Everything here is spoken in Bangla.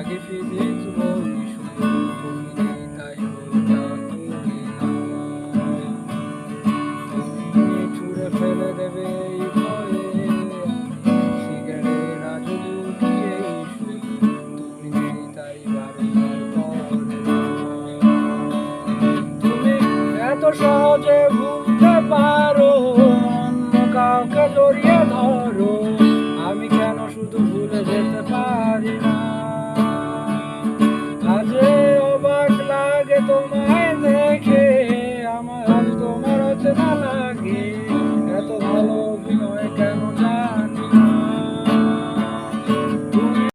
লাগে ফিজিক্স বই শুধু তুমি নেই তাই বইটা কিনি না। তুমি ছুঁড়ে ফেলে দেবে এই ভয়ে সিগারেট আজ লুকিয়ে শুধু তুমি নেই তাই বারবার করে না। তুমি এত সহজে ভুলতে পারো অন্য কাউকে জড়িয়ে ধরো, আমি কেন শুধু ভুলে যেতে পারি না। আজ অবাক লাগে তোমায় দেখে, আমার আজ তোমার অচেনা লাগে।